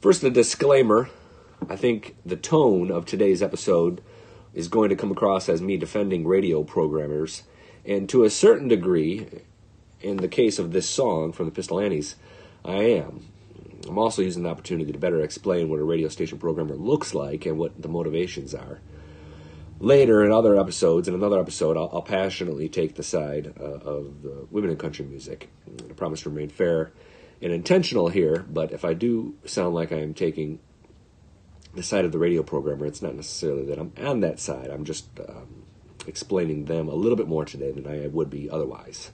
First, a disclaimer. I think the tone of today's episode is going to come across as me defending radio programmers. And to a certain degree, in the case of this song from the Pistol Annies, I am. I'm also using the opportunity to better explain what a radio station programmer looks like and what the motivations are. Later, in other episodes, in another episode, I'll passionately take the side of the women in country music. I promise to remain fair and intentional here, but if I do sound like I am taking the side of the radio programmer, it's not necessarily that I'm on that side. I'm just explaining them a little bit more today than I would be otherwise.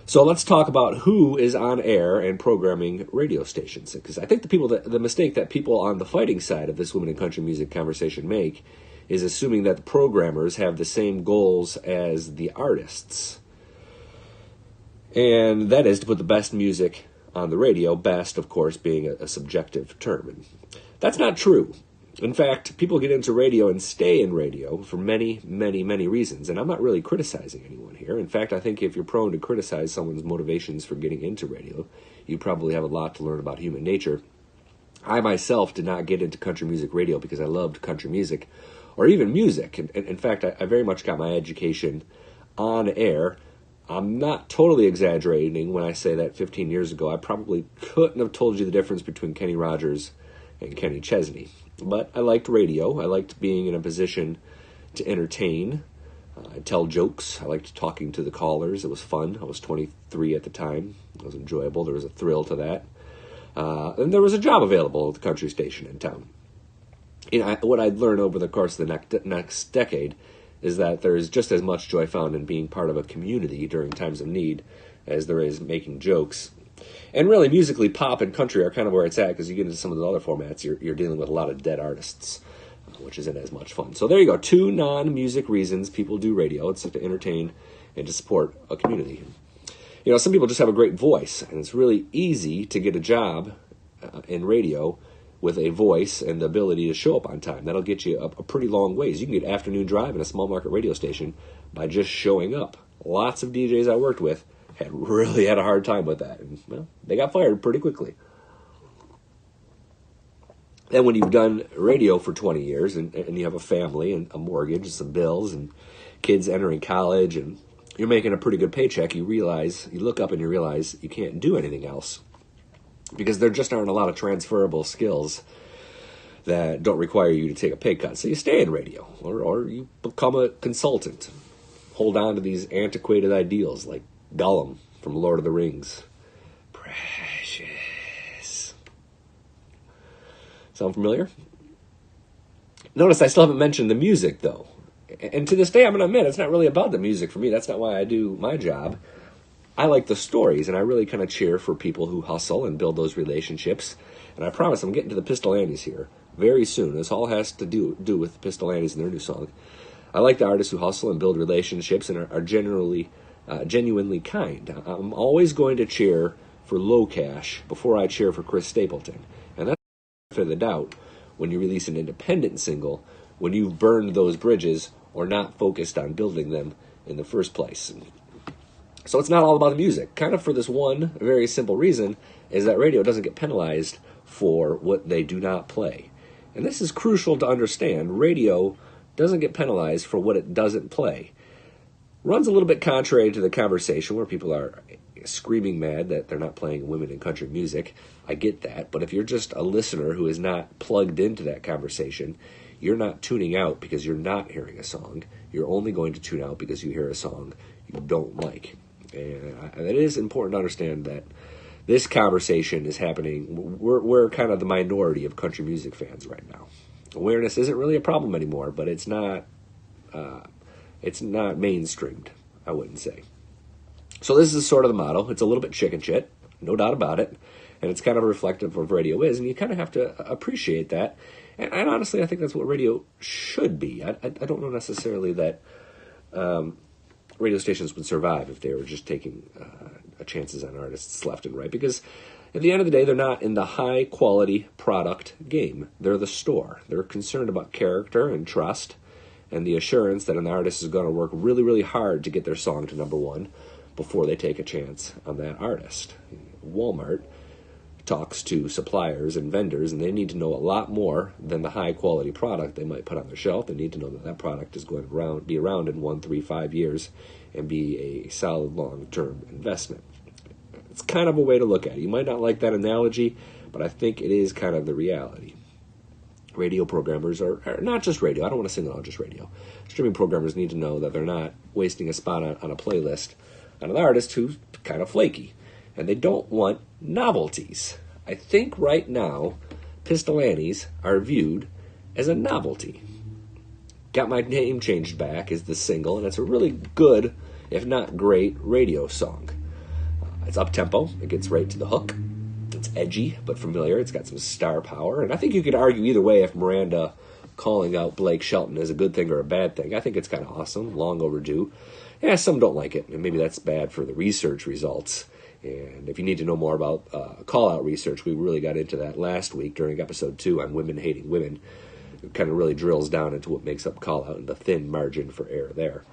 So let's talk about who is on air and programming radio stations, because I think the mistake that people on the fighting side of this women in country music conversation make is assuming that the programmers have the same goals as the artists. And that is to put the best music on the radio, best, of course, being a subjective term. And that's not true. In fact, people get into radio and stay in radio for many, many, many reasons. And I'm not really criticizing anyone here. In fact, I think if you're prone to criticize someone's motivations for getting into radio, you probably have a lot to learn about human nature. I myself did not get into country music radio because I loved country music, or even music. In fact, I very much got my education on air. I'm not totally exaggerating when I say that 15 years ago, I probably couldn't have told you the difference between Kenny Rogers and Kenny Chesney. But I liked radio. I liked being in a position to entertain, tell jokes. I liked talking to the callers. It was fun. I was 23 at the time. It was enjoyable. There was a thrill to that. And there was a job available at the country station in town. What I'd learned over the course of the next decade is that there is just as much joy found in being part of a community during times of need as there is making jokes. And really, musically, pop and country are kind of where it's at, because you get into some of the other formats, you're dealing with a lot of dead artists, which isn't as much fun. So there you go, 2 non-music reasons people do radio. It's to entertain and to support a community. You know, some people just have a great voice, and it's really easy to get a job in radio with a voice and the ability to show up on time. That'll get you a pretty long ways. You can get afternoon drive in a small market radio station by just showing up. Lots of DJs I worked with really had a hard time with that. And, well, they got fired pretty quickly. Then when you've done radio for 20 years and you have a family and a mortgage and some bills and kids entering college and you're making a pretty good paycheck, you look up and you realize you can't do anything else, because there just aren't a lot of transferable skills that don't require you to take a pay cut. So you stay in radio, or you become a consultant. Hold on to these antiquated ideals like Gollum from Lord of the Rings. Precious. Sound familiar? Notice I still haven't mentioned the music, though. And to this day, I'm going to admit, it's not really about the music for me. That's not why I do my job. I like the stories, and I really kind of cheer for people who hustle and build those relationships. And I promise I'm getting to the Pistol Annies here very soon. This all has to do with the Pistol Annies and their new song. I like the artists who hustle and build relationships and are genuinely kind. I'm always going to cheer for Low Cash before I cheer for Chris Stapleton. And that's for the doubt when you release an independent single, when you've burned those bridges or not focused on building them in the first place. So it's not all about the music, kind of for this one very simple reason, is that radio doesn't get penalized for what they do not play. And this is crucial to understand. Radio doesn't get penalized for what it doesn't play. Runs a little bit contrary to the conversation where people are screaming mad that they're not playing women in country music. I get that, but if you're just a listener who is not plugged into that conversation, you're not tuning out because you're not hearing a song. You're only going to tune out because you hear a song you don't like. And it is important to understand that this conversation is happening. We're kind of the minority of country music fans right now. Awareness isn't really a problem anymore, but it's not mainstreamed, I wouldn't say. So this is sort of the motto. It's a little bit chicken shit, no doubt about it, and it's kind of reflective of radio is, and you kind of have to appreciate that. And honestly, I think that's what radio should be. I don't know necessarily that radio stations would survive if they were just taking chances on artists left and right, because at the end of the day, they're not in the high-quality product game. They're the store. They're concerned about character and trust and the assurance that an artist is going to work really, really hard to get their song to number one before they take a chance on that artist. Walmart talks to suppliers and vendors, and they need to know a lot more than the high-quality product they might put on their shelf. They need to know that that product is going to be around in 1, 3, 5 years and be a solid long-term investment. It's kind of a way to look at it. You might not like that analogy, but I think it is kind of the reality. Radio programmers are not just radio. I don't want to single out just radio. Streaming programmers need to know that they're not wasting a spot on a playlist on an artist who's kind of flaky. And they don't want novelties. I think right now, Pistol Annies are viewed as a novelty. Got My Name Changed Back is the single, and it's a really good, if not great, radio song. It's up-tempo. It gets right to the hook. It's edgy, but familiar. It's got some star power. And I think you could argue either way if Miranda calling out Blake Shelton is a good thing or a bad thing. I think it's kind of awesome, long overdue. Yeah, some don't like it, and maybe that's bad for the research results. And if you need to know more about call-out research, we really got into that last week during episode 2 on women hating women. It kind of really drills down into what makes up call-out and the thin margin for error there.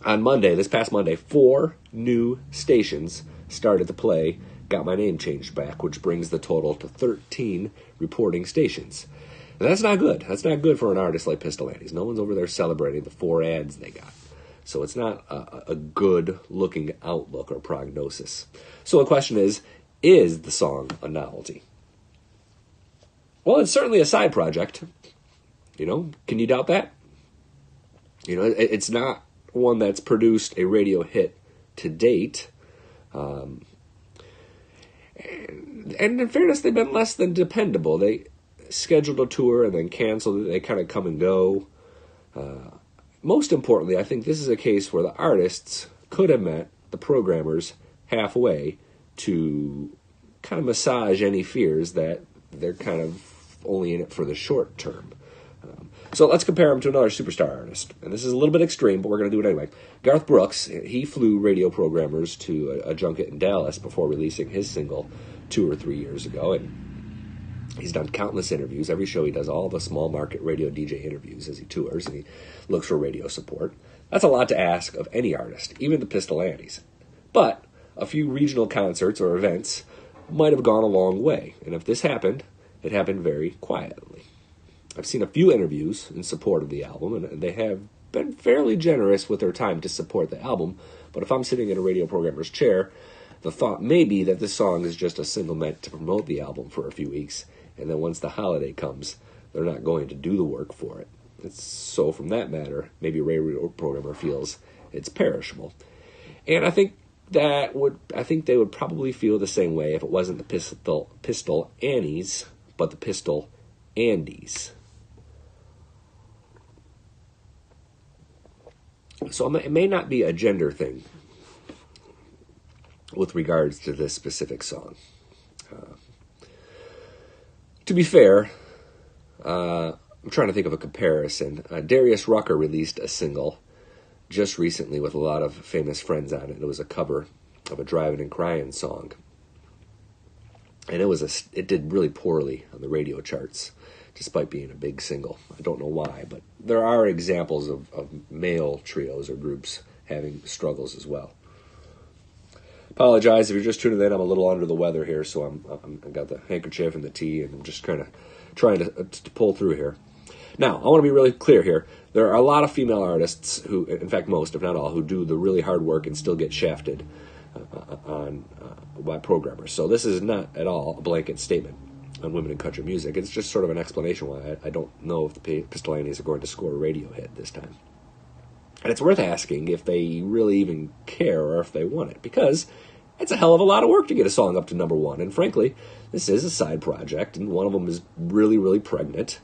On Monday, this past Monday, 4 new stations started to play Got My Name Changed Back, which brings the total to 13 reporting stations. And that's not good. That's not good for an artist like Pistol Annies. No one's over there celebrating the 4 ads they got. So it's not a good-looking outlook or prognosis. So the question is the song a novelty? Well, it's certainly a side project. You know, can you doubt that? You know, it's not one that's produced a radio hit to date. And in fairness, they've been less than dependable. They scheduled a tour and then canceled it. They kind of come and go. Most importantly, I think this is a case where the artists could have met the programmers halfway to kind of massage any fears that they're kind of only in it for the short term. So let's compare him to another superstar artist. And this is a little bit extreme, but we're going to do it anyway. Garth Brooks, he flew radio programmers to a junket in Dallas before releasing his single 2 or 3 years ago. And he's done countless interviews. Every show he does all the small market radio DJ interviews as he tours, and he looks for radio support. That's a lot to ask of any artist, even the Pistol Annies. But a few regional concerts or events might have gone a long way. And if this happened, it happened very quietly. I've seen a few interviews in support of the album, and they have been fairly generous with their time to support the album. But if I'm sitting in a radio programmer's chair, the thought may be that this song is just a single meant to promote the album for a few weeks, and then once the holiday comes, they're not going to do the work for it. So from that matter, maybe a radio programmer feels it's perishable. And I think they would probably feel the same way if it wasn't the Pistol Annies, but the Pistol Andies. So it may not be a gender thing with regards to this specific song. To be fair, I'm trying to think of a comparison. Darius Rucker released a single just recently with a lot of famous friends on it. It was a cover of a Drivin' and Cryin' song. And it did really poorly on the radio charts, despite being a big single. I don't know why, but there are examples of male trios or groups having struggles as well. Apologize if you're just tuning in. I'm a little under the weather here, so I got the handkerchief and the tea, and I'm just kind of trying to pull through here. Now, I want to be really clear here. There are a lot of female artists who, in fact most, if not all, who do the really hard work and still get shafted by programmers. So this is not at all a blanket statement on women in country music. It's just sort of an explanation why I don't know if the Pistol Annies are going to score a radio hit this time. And it's worth asking if they really even care or if they want it, because it's a hell of a lot of work to get a song up to number 1. And frankly, this is a side project, and one of them is really, really pregnant.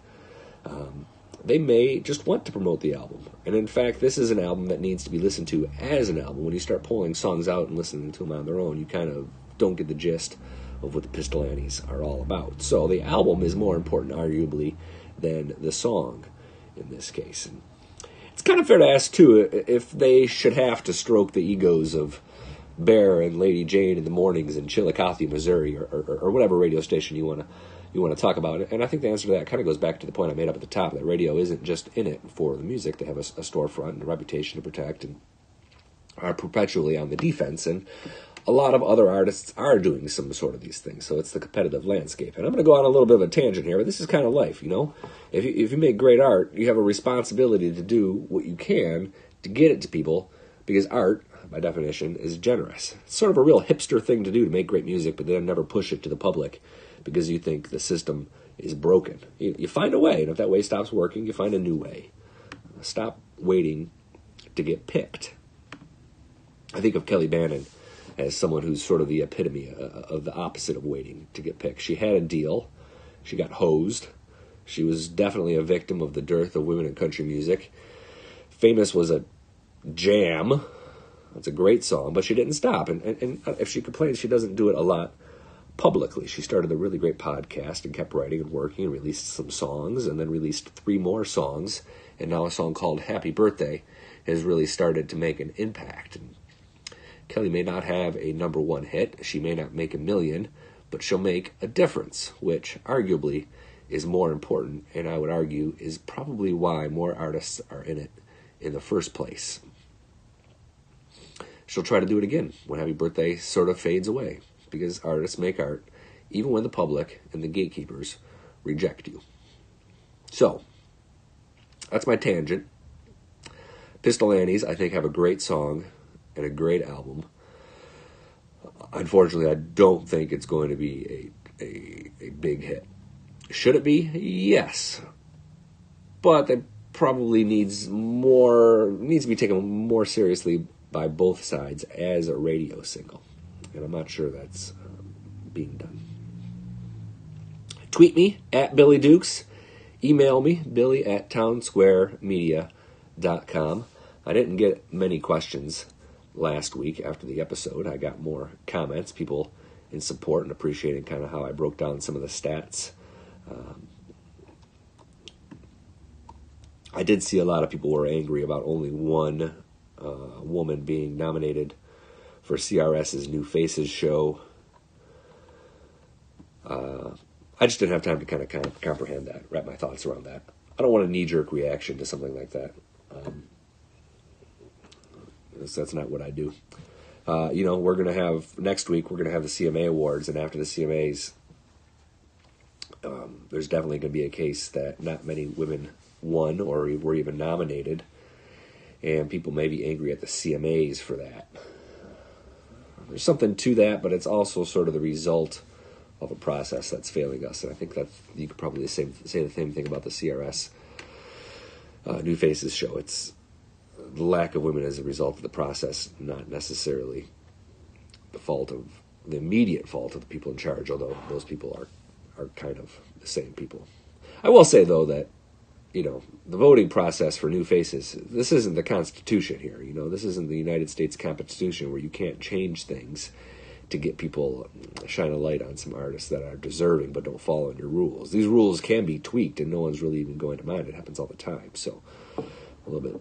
They may just want to promote the album. And in fact, this is an album that needs to be listened to as an album. When you start pulling songs out and listening to them on their own, you kind of don't get the gist of what the Pistol Annies are all about. So the album is more important, arguably, than the song in this case. And it's kind of fair to ask, too, if they should have to stroke the egos of Bear and Lady Jane in the mornings in Chillicothe, Missouri, or whatever radio station you want to talk about it. And I think the answer to that kind of goes back to the point I made up at the top, that radio isn't just in it for the music. They have a storefront and a reputation to protect and are perpetually on the defense. And a lot of other artists are doing some sort of these things. So it's the competitive landscape. And I'm going to go on a little bit of a tangent here, but this is kind of life, you know? If you make great art, you have a responsibility to do what you can to get it to people, because art, by definition, is generous. It's sort of a real hipster thing to do, to make great music, but then never push it to the public because you think the system is broken. You find a way, and if that way stops working, you find a new way. Stop waiting to get picked. I think of Kelly Bannon as someone who's sort of the epitome of the opposite of waiting to get picked. She had a deal. She got hosed. She was definitely a victim of the dearth of women in country music. Famous was a jam. That's a great song, but she didn't stop. And if she complains, she doesn't do it a lot publicly. She started a really great podcast and kept writing and working and released some songs and then released 3 more songs. And now a song called Happy Birthday has really started to make an impact. And Kelly may not have a number 1 hit. She may not make $1 million, but she'll make a difference, which arguably is more important, and I would argue is probably why more artists are in it in the first place. She'll try to do it again when Happy Birthday sort of fades away, because artists make art even when the public and the gatekeepers reject you. So, that's my tangent. Pistol Annies, I think, have a great song and a great album. Unfortunately, I don't think it's going to be a big hit. Should it be? Yes. But that probably needs to be taken more seriously by both sides as a radio single. And I'm not sure that's being done. Tweet me at Billy Dukes. Email me, billy@townsquaremedia.com. I didn't get many questions last week after the episode. I got more comments, people in support and appreciating kind of how I broke down some of the stats. I did see a lot of people were angry about only one woman being nominated for CRS's New Faces show. I just didn't have time to kind of comprehend that, wrap my thoughts around that. I don't want a knee-jerk reaction to something like that. That's not what I do. We're going to have, next week, we're going to have the CMA Awards, and after the CMAs, there's definitely going to be a case that not many women won or were even nominated, and people may be angry at the CMAs for that. There's something to that, but it's also sort of the result of a process that's failing us, and I think that you could probably say the same thing about the CRS New Faces show. It's the lack of women as a result of the process, not necessarily the immediate fault of the people in charge, although those people are kind of the same people. I will say, though, that, the voting process for New Faces, this isn't the Constitution here. This isn't the United States Constitution where you can't change things to get people shine a light on some artists that are deserving but don't follow your rules. These rules can be tweaked, and no one's really even going to mind. It happens all the time. So a little bit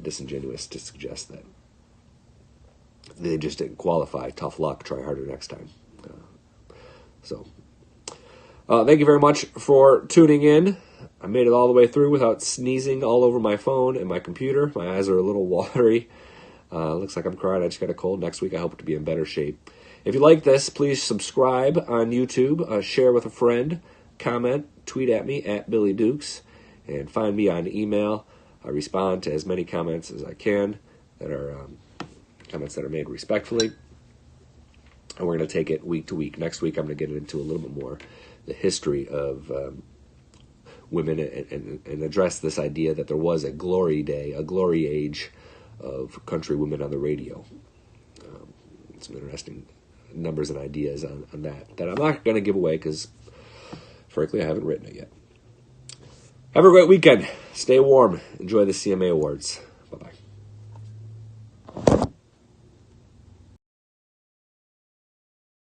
disingenuous to suggest that they just didn't qualify. Tough luck. Try harder next time. Thank you very much for tuning in. I made it all the way through without sneezing all over my phone and my computer. My eyes are a little watery. Looks like I'm crying. I just got a cold. Next week I hope to be in better shape. If you like this, please subscribe on YouTube, share with a friend, comment, tweet at me at Billy Dukes, and find me on email. I respond to as many comments as I can that are comments that are made respectfully. And we're going to take it week to week. Next week I'm going to get into a little bit more the history of women and address this idea that there was a glory day, a glory age of country women on the radio. Some interesting numbers and ideas on that I'm not going to give away because, frankly, I haven't written it yet. Have a great weekend. Stay warm. Enjoy the CMA Awards. Bye-bye.